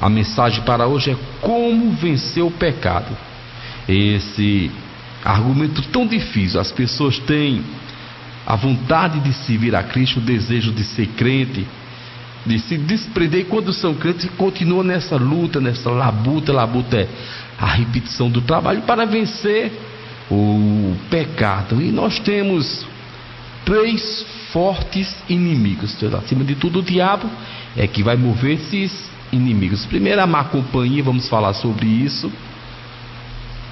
A mensagem para hoje é como vencer o pecado. Esse argumento tão difícil. As pessoas têm a vontade de se vir a Cristo, o desejo de ser crente, de se desprender, e quando são crentes continuam nessa luta, nessa labuta. Labuta é a repetição do trabalho para vencer o pecado. E nós temos 3 fortes inimigos. Acima de tudo, o diabo é que vai mover esses inimigos. Primeiro, a má companhia, vamos falar sobre isso.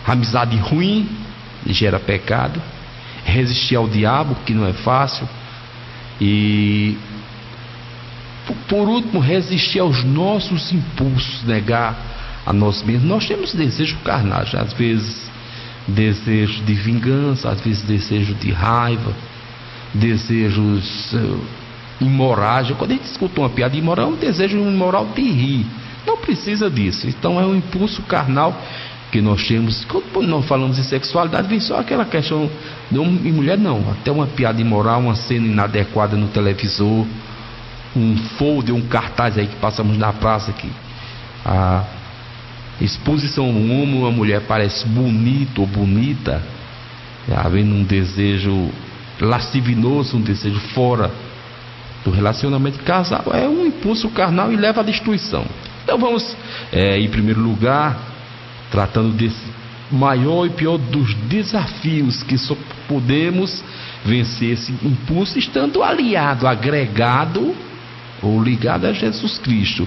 A amizade ruim gera pecado. Resistir ao diabo, que não é fácil. E por último, resistir aos nossos impulsos, negar a nós mesmos. Nós temos desejos carnais, às vezes desejo de vingança, às vezes desejo de raiva, desejos imorais. Quando a gente escuta uma piada imoral, é um desejo imoral de rir. Não precisa disso. Então é um impulso carnal que nós temos. Quando não falamos de sexualidade, vem só aquela questão de homem e mulher, não. Até uma piada imoral, uma cena inadequada no televisor, um folder, um cartaz aí que passamos na praça, que a exposição um homem ou uma mulher parece bonito ou bonita, havendo um desejo lascivioso, um desejo fora do relacionamento de casal, é um impulso carnal e leva à destruição. Então vamos, em primeiro lugar, tratando desse maior e pior dos desafios, que só podemos vencer esse impulso estando aliado, agregado ou ligado a Jesus Cristo.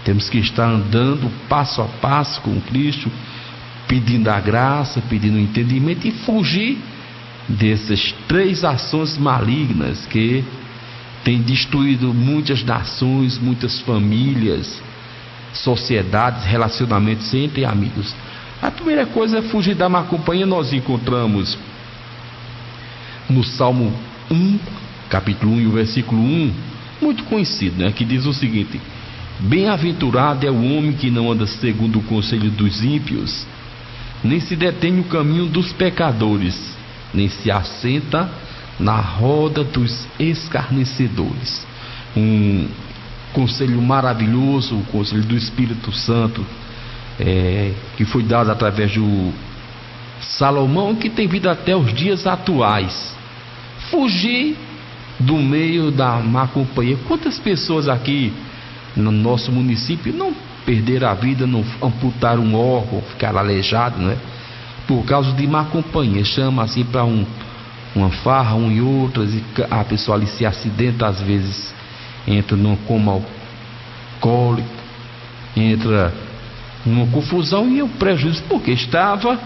Temos que estar andando passo a passo com Cristo, pedindo a graça, pedindo o entendimento e fugir dessas 3 ações malignas que têm destruído muitas nações, muitas famílias, sociedades, relacionamentos entre amigos. A primeira coisa é fugir da má companhia. Nós encontramos no Salmo 1, capítulo 1 e o versículo 1, muito conhecido, que diz o seguinte: bem-aventurado é o homem que não anda segundo o conselho dos ímpios, nem se detém no caminho dos pecadores, nem se assenta na roda dos escarnecedores. Um conselho maravilhoso, o conselho do Espírito Santo, que foi dado através do Salomão, que tem vindo até os dias atuais. Fugir do meio da má companhia. Quantas pessoas aqui no nosso município não perderam a vida, não amputaram um órgão, ficaram aleijados, por causa de má companhia? Chama assim para uma farra, e outras, e a pessoa ali se acidenta, às vezes entra numa coma alcoólica, entra numa confusão e um prejuízo, porque estava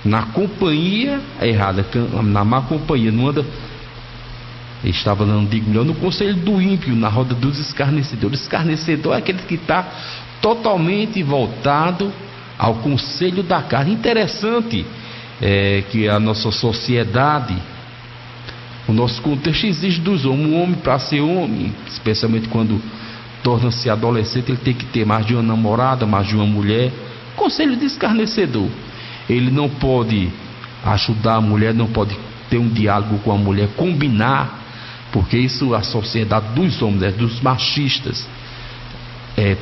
na companhia errada, na má companhia, não anda. Estava, não digo melhor, no conselho do ímpio, na roda dos escarnecedores. Escarnecedor é aquele que está totalmente voltado ao conselho da carne. Interessante que a nossa sociedade, o nosso contexto exige dos homens. Um homem, para ser homem, especialmente quando torna-se adolescente, ele tem que ter mais de uma namorada, mais de uma mulher. Conselho de escarnecedor. Ele não pode ajudar a mulher, não pode ter um diálogo com a mulher, combinar, porque isso, a sociedade dos homens, dos machistas, é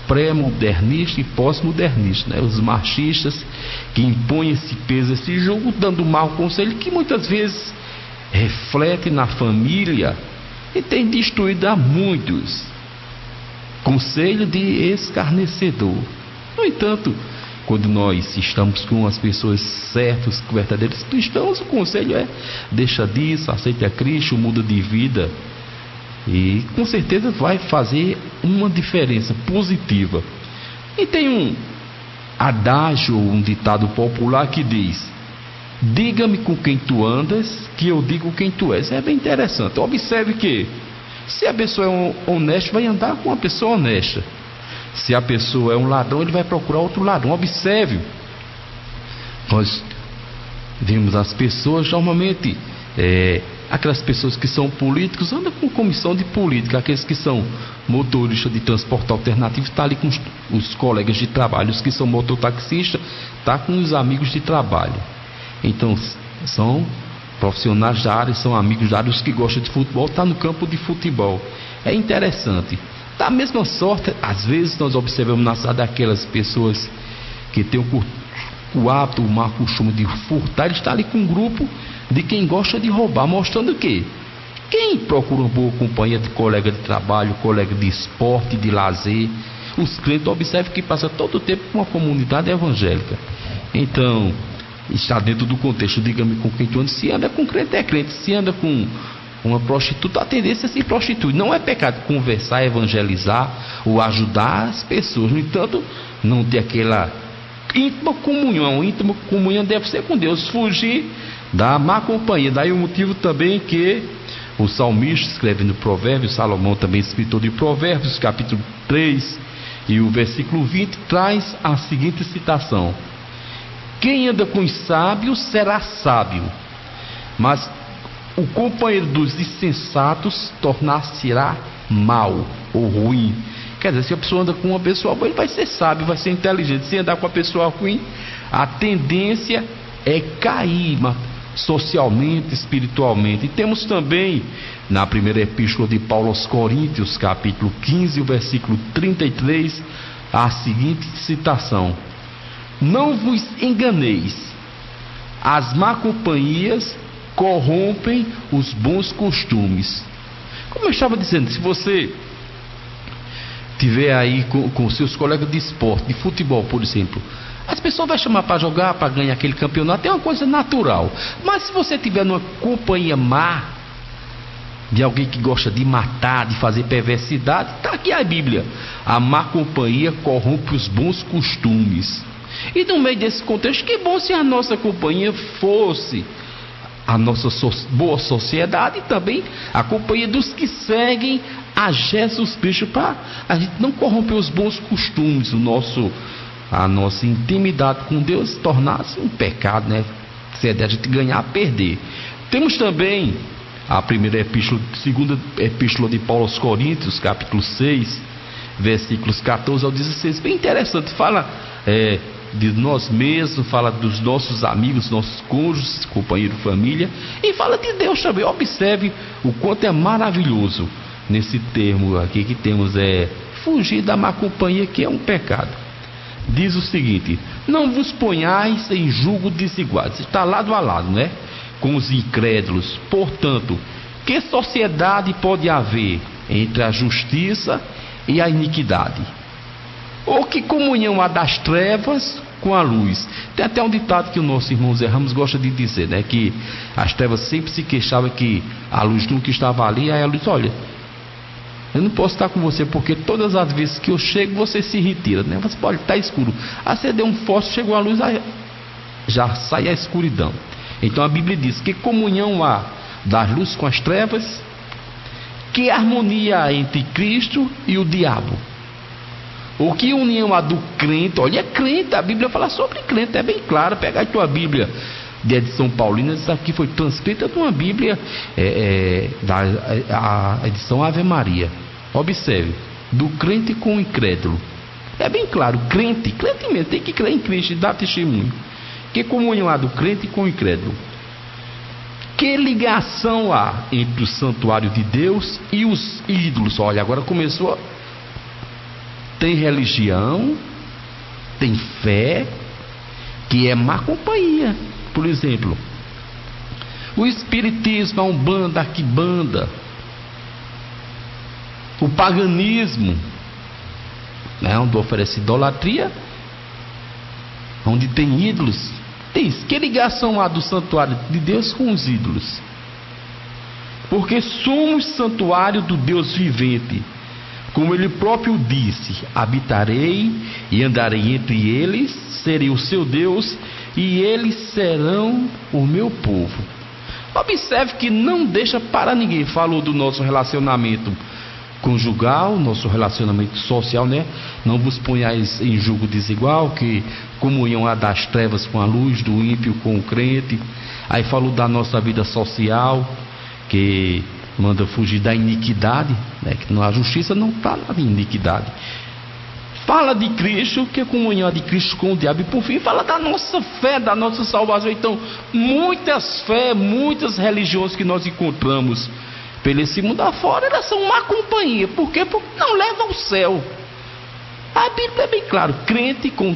pré-modernista e pós-modernista, Os machistas que impõem esse peso, esse jogo, dando mau conselho, que muitas vezes reflete na família e tem destruído a muitos. Conselho de escarnecedor. No entanto, quando nós estamos com as pessoas certas, verdadeiros cristãos, o conselho é: deixa disso, aceite a Cristo, muda de vida, e com certeza vai fazer uma diferença positiva. E tem um adágio, um ditado popular que diz: diga-me com quem tu andas, que eu digo quem tu és. É bem interessante. Observe que se a pessoa é honesta, vai andar com uma pessoa honesta. Se a pessoa é um ladrão, ele vai procurar outro ladrão. Observe, nós vimos as pessoas, normalmente, aquelas pessoas que são políticos, andam com comissão de política. Aqueles que são motoristas de transporte alternativo, está ali com os colegas de trabalho. Os que são mototaxistas, está com os amigos de trabalho. Então, são profissionais da área, são amigos da área. Os que gostam de futebol, está no campo de futebol. É interessante. Da mesma sorte, às vezes nós observamos na cidade daquelas pessoas que têm o hábito, o mau costume de furtar, ele está ali com um grupo de quem gosta de roubar, mostrando o quê? Quem procura uma boa companhia de colega de trabalho, colega de esporte, de lazer, os crentes observam que passa todo o tempo com uma comunidade evangélica. Então, está dentro do contexto, diga-me com quem tu anda. Se anda com crente, é crente. Se anda com uma prostituta, a tendência é se prostituir. Não é pecado conversar, evangelizar ou ajudar as pessoas. No entanto, não ter aquela íntima comunhão. Íntima comunhão deve ser com Deus, fugir da má companhia. Daí o motivo também que o salmista escreve no Provérbios, Salomão também escritor de Provérbios, capítulo 3 e o versículo 20, traz a seguinte citação: quem anda com os sábios será sábio, mas o companheiro dos insensatos tornar-se-á mau ou ruim. Quer dizer, se a pessoa anda com uma pessoa boa, ele vai ser sábio, vai ser inteligente. Se andar com a pessoa ruim, a tendência é cair socialmente, espiritualmente. E temos também na primeira epístola de Paulo aos Coríntios, capítulo 15, o versículo 33, a seguinte citação: não vos enganeis, as má companhias corrompem os bons costumes. Como eu estava dizendo, se você tiver aí com seus colegas de esporte, de futebol, por exemplo, as pessoas vão chamar para jogar, para ganhar aquele campeonato, é uma coisa natural. Mas se você tiver numa companhia má, de alguém que gosta de matar, de fazer perversidade, está aqui a Bíblia: a má companhia corrompe os bons costumes. E no meio desse contexto, que bom se a nossa companhia fosse a nossa boa sociedade e também a companhia dos que seguem a Jesus Cristo, para a gente não corromper os bons costumes, a nossa intimidade com Deus tornar-se um pecado, né? Se é de a gente ganhar, perder. Temos também a segunda epístola de Paulo aos Coríntios, capítulo 6, versículos 14 ao 16, bem interessante. Fala de nós mesmos, fala dos nossos amigos, nossos cônjuges, companheiro, família, e fala de Deus também. Observe o quanto é maravilhoso nesse termo aqui que temos, fugir da má companhia, que é um pecado. Diz o seguinte: não vos ponhais em julgo desiguais. Está lado a lado, né, com os incrédulos. Portanto, que sociedade pode haver entre a justiça e a iniquidade? Ou que comunhão há das trevas com a luz? Tem até um ditado que o nosso irmão Zé Ramos gosta de dizer, né? Que as trevas sempre se queixavam que a luz nunca estava ali. Aí a luz: olha, eu não posso estar com você, porque todas as vezes que eu chego você se retira, né? Você pode estar escuro, acendeu um fósforo, chegou a luz, aí já sai a escuridão. Então a Bíblia diz: que comunhão há das luzes com as trevas? Que harmonia há entre Cristo e o diabo? O que união há do crente? Olha, é crente, a Bíblia fala sobre crente, é bem claro. Pega a tua Bíblia de edição paulina, essa aqui foi transcrita de uma Bíblia a edição Ave Maria. Observe: do crente com o incrédulo. É bem claro, crente mesmo, tem que crer em Cristo e dar testemunho. Que comunhão há do crente com o incrédulo? Que ligação há entre o santuário de Deus e os ídolos? Olha, agora começou. Tem religião, tem fé, que é má companhia. Por exemplo, o espiritismo, a umbanda, a arquibanda, o paganismo, né, onde oferece idolatria, onde tem ídolos. Diz: que ligação há do santuário de Deus com os ídolos? Porque somos santuário do Deus vivente. Como ele próprio disse: habitarei e andarei entre eles, serei o seu Deus e eles serão o meu povo. Observe que não deixa para ninguém. Falou do nosso relacionamento conjugal, nosso relacionamento social, né? Não vos ponhais em julgo desigual, que comunhão há das trevas com a luz, do ímpio com o crente. Aí falou da nossa vida social, que manda fugir da iniquidade, né? Que a justiça não está na iniquidade. Fala de Cristo, que é a comunhão de Cristo com o diabo. E por fim fala da nossa fé, da nossa salvação. Então, muitas fé, muitas religiões que nós encontramos pelo esse mundo afora, elas são má companhia. Por quê? Porque não leva ao céu. A Bíblia é bem claro: crente com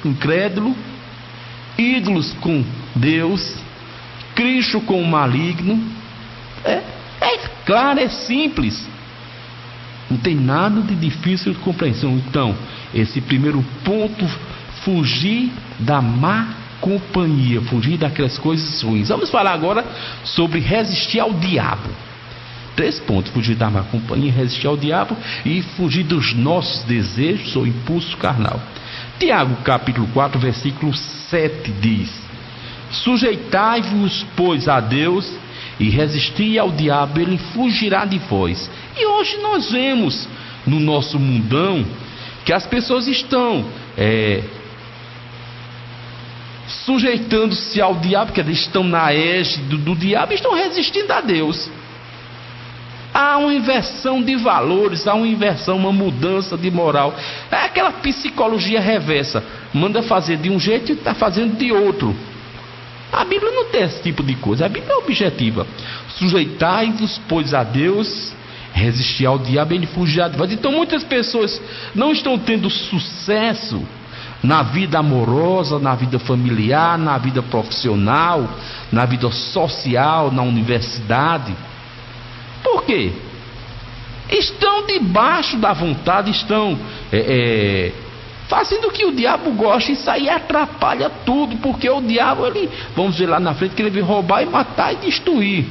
incrédulo, ídolos com Deus, Cristo com o maligno. É claro, é simples, não tem nada de difícil de compreensão. Então, esse primeiro ponto: fugir da má companhia, fugir daquelas coisas ruins. Vamos falar agora sobre resistir ao diabo. 3 pontos: fugir da má companhia, resistir ao diabo e fugir dos nossos desejos ou impulso carnal. Tiago capítulo 4 versículo 7 diz: sujeitai-vos, pois, a Deus, e resisti ao diabo, ele fugirá de vós. E hoje nós vemos no nosso mundão que as pessoas estão sujeitando-se ao diabo, que eles estão na égide do diabo, e estão resistindo a Deus. Há uma inversão de valores, há uma inversão, uma mudança de moral. É aquela psicologia reversa: manda fazer de um jeito e está fazendo de outro. A Bíblia não tem esse tipo de coisa. A Bíblia é objetiva: sujeitai-vos, pois, a Deus, resistir ao diabo, ele fugirá de vós. Então muitas pessoas não estão tendo sucesso na vida amorosa, na vida familiar, na vida profissional, na vida social, na universidade. Por quê? Estão debaixo da vontade, estão fazendo o que o diabo gosta, e isso aí atrapalha tudo, porque o diabo, vamos ver lá na frente, que ele vem roubar e matar e destruir.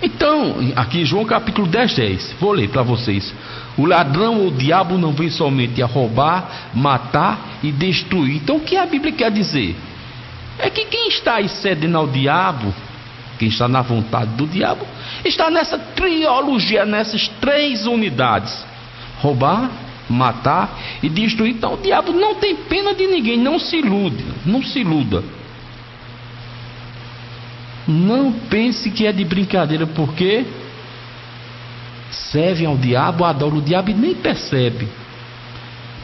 Então, aqui em João capítulo 10, vou ler para vocês: o ladrão ou o diabo não vem somente a roubar, matar e destruir. Então o que a Bíblia quer dizer? É que quem está aí cedendo ao diabo, quem está na vontade do diabo, está nessa trilogia, nessas 3 unidades: roubar, matar e destruir. Então o diabo não tem pena de ninguém. Não se ilude, não se iluda. Não pense que é de brincadeira, porque servem ao diabo, adoram o diabo e nem percebe.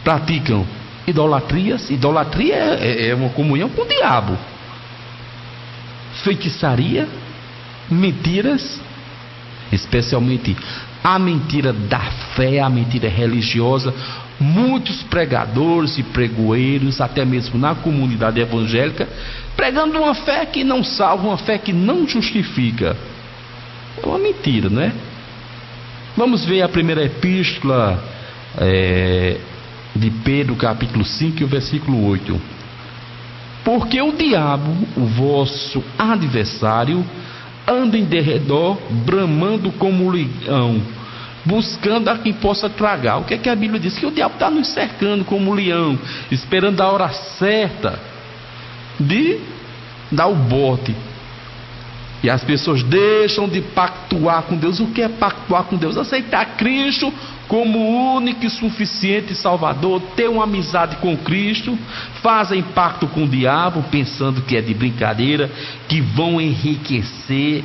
Praticam idolatrias. Idolatria é uma comunhão com o diabo. Feitiçaria, mentiras, especialmente a mentira da fé, a mentira religiosa. Muitos pregadores e pregoeiros, até mesmo na comunidade evangélica, pregando uma fé que não salva, uma fé que não justifica. É uma mentira, não é? Vamos ver a primeira epístola de Pedro, capítulo 5, e o versículo 8. Porque o diabo, o vosso adversário, anda em derredor, bramando como leão, buscando a quem possa tragar. O que é que a Bíblia diz? Que o diabo está nos cercando como leão, esperando a hora certa de dar o bote. E as pessoas deixam de pactuar com Deus. O que é pactuar com Deus? Aceitar Cristo como único e suficiente Salvador, ter uma amizade com Cristo, fazem pacto com o diabo, pensando que é de brincadeira, que vão enriquecer,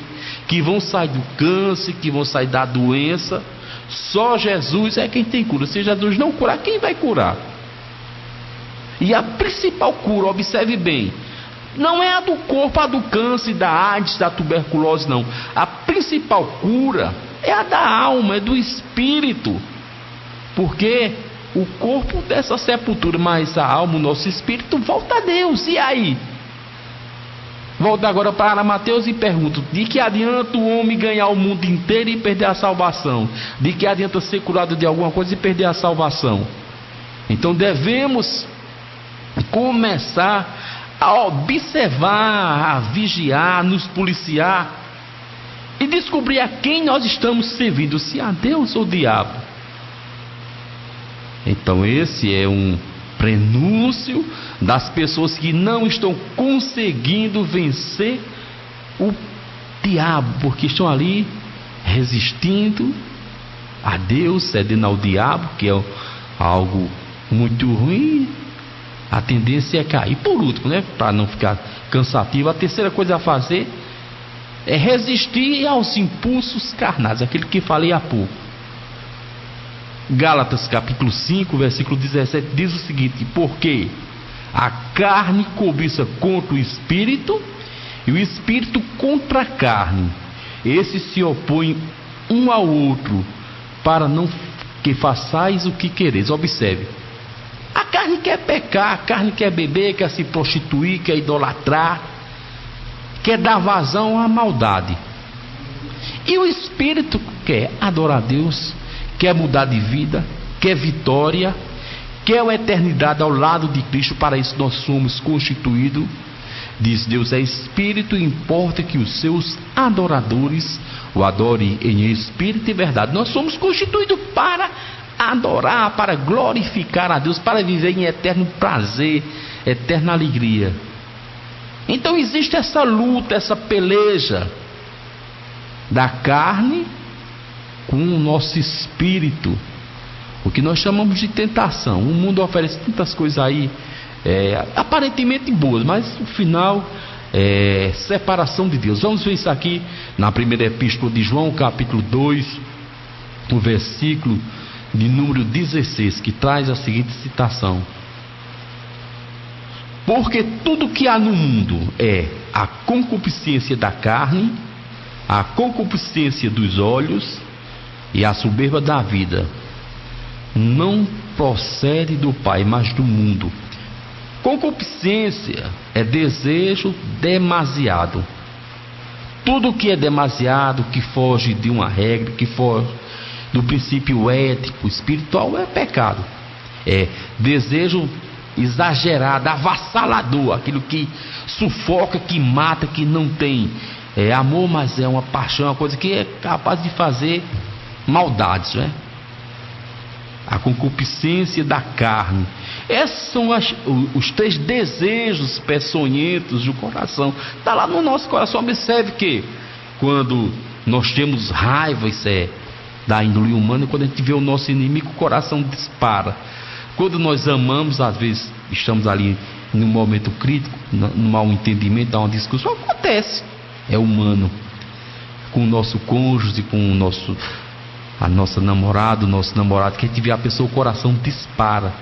que vão sair do câncer, que vão sair da doença. Só Jesus é quem tem cura. Se Jesus não curar, quem vai curar? E a principal cura, observe bem, não é a do corpo, a do câncer, da AIDS, da tuberculose, não. A principal cura é a da alma, é do espírito. Porque o corpo dessa sepultura, mas a alma, o nosso espírito, volta a Deus. E aí? Volto agora para Mateus e pergunto: de que adianta o homem ganhar o mundo inteiro e perder a salvação? De que adianta ser curado de alguma coisa e perder a salvação? Então devemos começar a observar, a vigiar, nos policiar e descobrir a quem nós estamos servindo, se a Deus ou o diabo. Então esse é um prenúncio das pessoas que não estão conseguindo vencer o diabo, porque estão ali resistindo a Deus, cedendo ao diabo, que é algo muito ruim. A tendência é cair. Por último, né, para não ficar cansativo, a terceira coisa a fazer é resistir aos impulsos carnais, aquele que falei há pouco. Gálatas capítulo 5, versículo 17 diz o seguinte: porque a carne cobiça contra o espírito, e o espírito contra a carne, esses se opõem um ao outro, para não que façais o que quereis. Observe, a carne quer pecar, a carne quer beber, quer se prostituir, quer idolatrar, quer dar vazão à maldade. E o Espírito quer adorar a Deus, quer mudar de vida, quer vitória, quer a eternidade ao lado de Cristo. Para isso nós somos constituídos. Diz Deus é Espírito, e importa que os seus adoradores o adorem em Espírito e verdade. Nós somos constituídos para adorar, para glorificar a Deus, para viver em eterno prazer, eterna alegria. Então existe essa luta, essa peleja da carne com o nosso espírito, o que nós chamamos de tentação. O mundo oferece tantas coisas aí, aparentemente boas, mas no final é separação de Deus. Vamos ver isso aqui na primeira epístola de João, capítulo 2, o versículo de número 16, que traz a seguinte citação: porque tudo que há no mundo é a concupiscência da carne, a concupiscência dos olhos e a soberba da vida, não procede do Pai, mas do mundo. Concupiscência é desejo demasiado. Tudo que é demasiado, que foge de uma regra, que foge do princípio ético, espiritual, é pecado. É desejo exagerado, avassalador, aquilo que sufoca, que mata, que não tem amor, mas é uma paixão, uma coisa que é capaz de fazer maldades, né? A concupiscência da carne. Esses são os três desejos peçonhentos do coração. Está lá no nosso coração. Observe que quando nós temos raiva, isso é da índole humana, quando a gente vê o nosso inimigo, o coração dispara. Quando nós amamos, às vezes estamos ali num momento crítico, num mau entendimento, há uma discussão, acontece, é humano. Com o nosso cônjuge, com a nossa namorada, o nosso namorado, que a gente vê a pessoa, o coração dispara.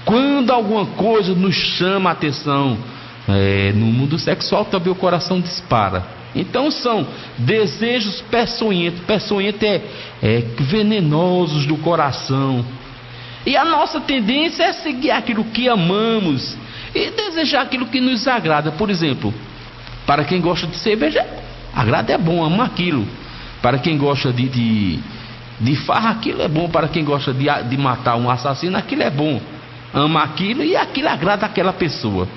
Quando alguma coisa nos chama a atenção, no mundo sexual também o coração dispara. Então são desejos peçonhentos. Peçonhentos é venenosos do coração. E a nossa tendência é seguir aquilo que amamos e desejar aquilo que nos agrada. Por exemplo, para quem gosta de cerveja, agrada, é bom, ama aquilo. Para quem gosta de farra, aquilo é bom. Para quem gosta de matar um assassino, aquilo é bom. Ama aquilo e aquilo agrada aquela pessoa.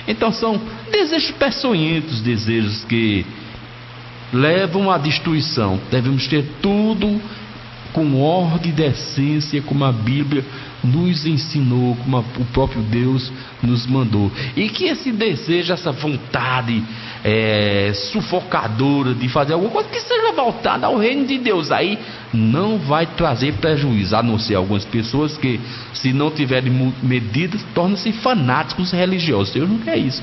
Então são desejos peçonhentos, desejos que levam à destruição. Devemos ter tudo com ordem e decência, como a Bíblia nos ensinou, como o próprio Deus nos mandou. E que esse desejo, essa vontade sufocadora de fazer alguma coisa que seja voltada ao reino de Deus, aí não vai trazer prejuízo, a não ser algumas pessoas que, se não tiverem medidas, tornam-se fanáticos religiosos. Deus não quer isso,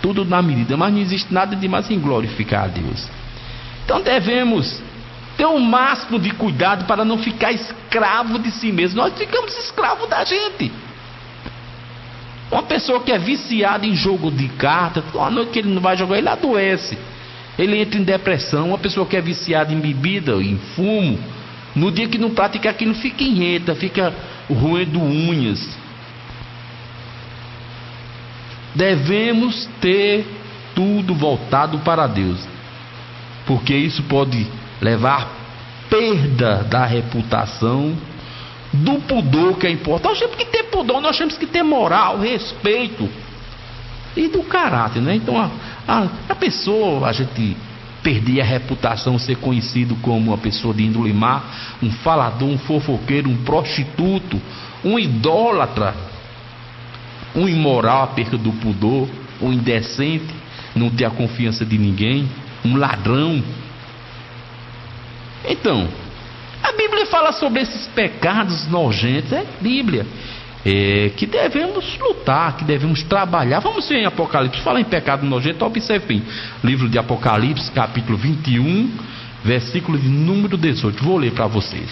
tudo na medida, mas não existe nada de mais em glorificar a Deus. Então devemos ter o máximo de cuidado para não ficar escravo de si mesmo. Nós ficamos escravos da gente. Uma pessoa que é viciada em jogo de cartas, uma noite que ele não vai jogar, ele adoece, ele entra em depressão. Uma pessoa que é viciada em bebida, em fumo, no dia que não pratica aquilo, fica inheta, fica roendo unhas. Devemos ter tudo voltado para Deus, porque isso pode levar à perda da reputação, do pudor, que é importante. Nós temos que ter pudor, nós temos que ter moral, respeito e do caráter, né? Então a pessoa, a gente perder a reputação, ser conhecido como uma pessoa de índole má, um falador, um fofoqueiro, um prostituto, um idólatra, um imoral, a perda do pudor, um indecente, não ter a confiança de ninguém, um ladrão. Então, a Bíblia fala sobre esses pecados nojentos, Bíblia, que devemos lutar, que devemos trabalhar. Vamos ver em Apocalipse, fala em pecado nojento, observe bem, livro de Apocalipse, capítulo 21, versículo de número 18, vou ler para vocês.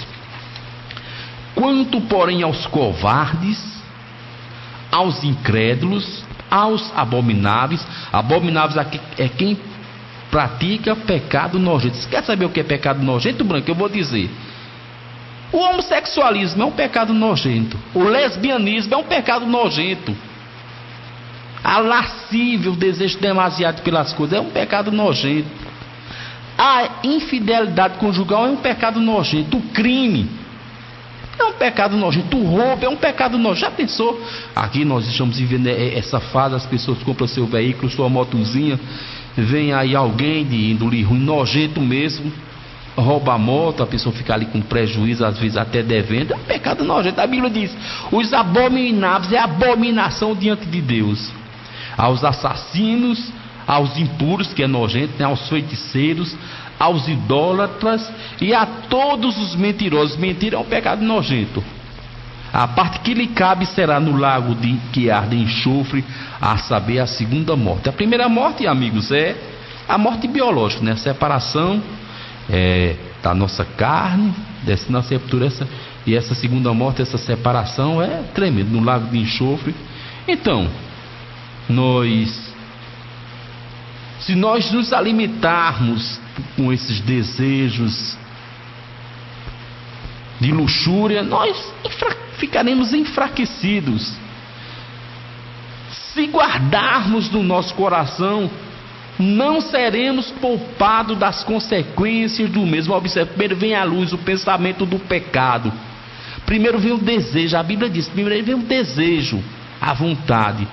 Quanto, porém, aos covardes, aos incrédulos, aos abomináveis, abomináveis aqui é quem pratica pecado nojento. Você quer saber o que é pecado nojento, Branco? Eu vou dizer. O homossexualismo é um pecado nojento. O lesbianismo é um pecado nojento. A lascívia, o desejo demasiado pelas coisas, é um pecado nojento. A infidelidade conjugal é um pecado nojento. O crime é um pecado nojento. O roubo é um pecado nojento. Já pensou? Aqui nós estamos vivendo essa fase, as pessoas compram seu veículo, sua motozinha, vem aí alguém de índole ruim, nojento mesmo, rouba a moto, a pessoa fica ali com prejuízo, às vezes até devendo. É um pecado nojento. A Bíblia diz: os abomináveis é abominação diante de Deus. Aos assassinos, aos impuros, que é nojento, né? Aos feiticeiros, aos idólatras e a todos os mentirosos. Mentira é um pecado nojento. A parte que lhe cabe será no lago que arde enxofre, a saber, a segunda morte. A primeira morte, amigos, é a morte biológica, né? A separação da nossa carne, desce na sepultura. E essa segunda morte, essa separação é tremenda, no lago de enxofre. Então, se nós nos alimentarmos com esses desejos de luxúria, nós ficaremos enfraquecidos. Se guardarmos no nosso coração, não seremos poupados das consequências do mesmo. Observe, primeiro vem à luz o pensamento do pecado. Primeiro vem o desejo. A Bíblia diz, primeiro vem o desejo, a vontade.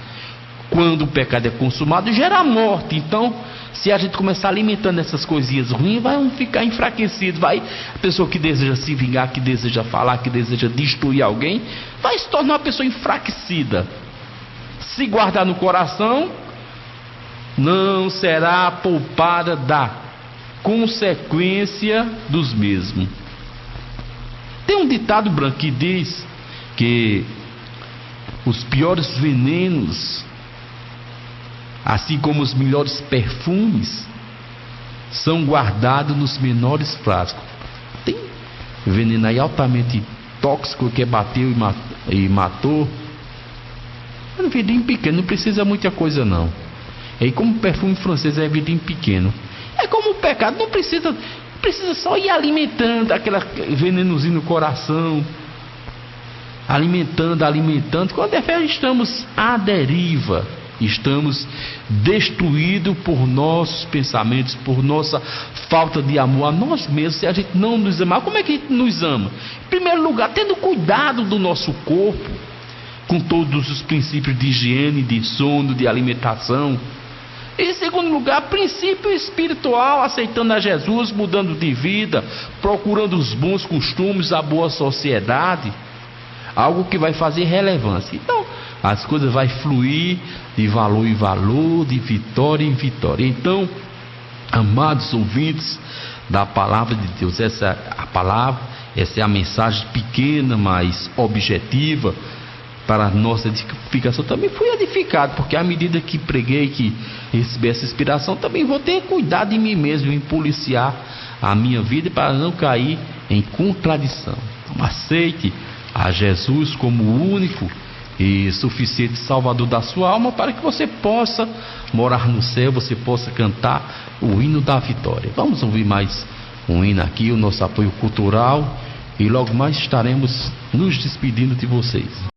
Quando o pecado é consumado, gera morte. Então, se a gente começar alimentando essas coisinhas ruins, vai ficar enfraquecido. A pessoa que deseja se vingar, que deseja falar, que deseja destruir alguém, vai se tornar uma pessoa enfraquecida. Se guardar no coração, não será poupada da consequência dos mesmos. Tem um ditado, Branco, que diz que os piores venenos, assim como os melhores perfumes, são guardados nos menores frascos. Tem veneno aí altamente tóxico que bateu e matou. É um vidrinho pequeno, não precisa muita coisa não. E como o perfume francês é vidrinho pequeno, é como o pecado, não precisa só ir alimentando aquele venenozinho no coração, alimentando. Quando é fé, estamos à deriva. Estamos destruídos por nossos pensamentos, por nossa falta de amor a nós mesmos. Se a gente não nos amar, como é que a gente nos ama? Em primeiro lugar, tendo cuidado do nosso corpo, com todos os princípios de higiene, de sono, de alimentação. Em segundo lugar, princípio espiritual, aceitando a Jesus, mudando de vida, procurando os bons costumes, a boa sociedade, algo que vai fazer relevância. Então, as coisas vão fluir de valor em valor, de vitória em vitória. Então, amados ouvintes da palavra de Deus, essa é a mensagem pequena, mas objetiva para a nossa edificação. Também fui edificado, porque à medida que preguei, que recebi essa inspiração, também vou ter cuidado de mim mesmo, em policiar a minha vida para não cair em contradição. Então, aceite a Jesus como o único e suficiente Salvador da sua alma, para que você possa morar no céu, você possa cantar o hino da vitória. Vamos ouvir mais um hino aqui, o nosso apoio cultural, e logo mais estaremos nos despedindo de vocês.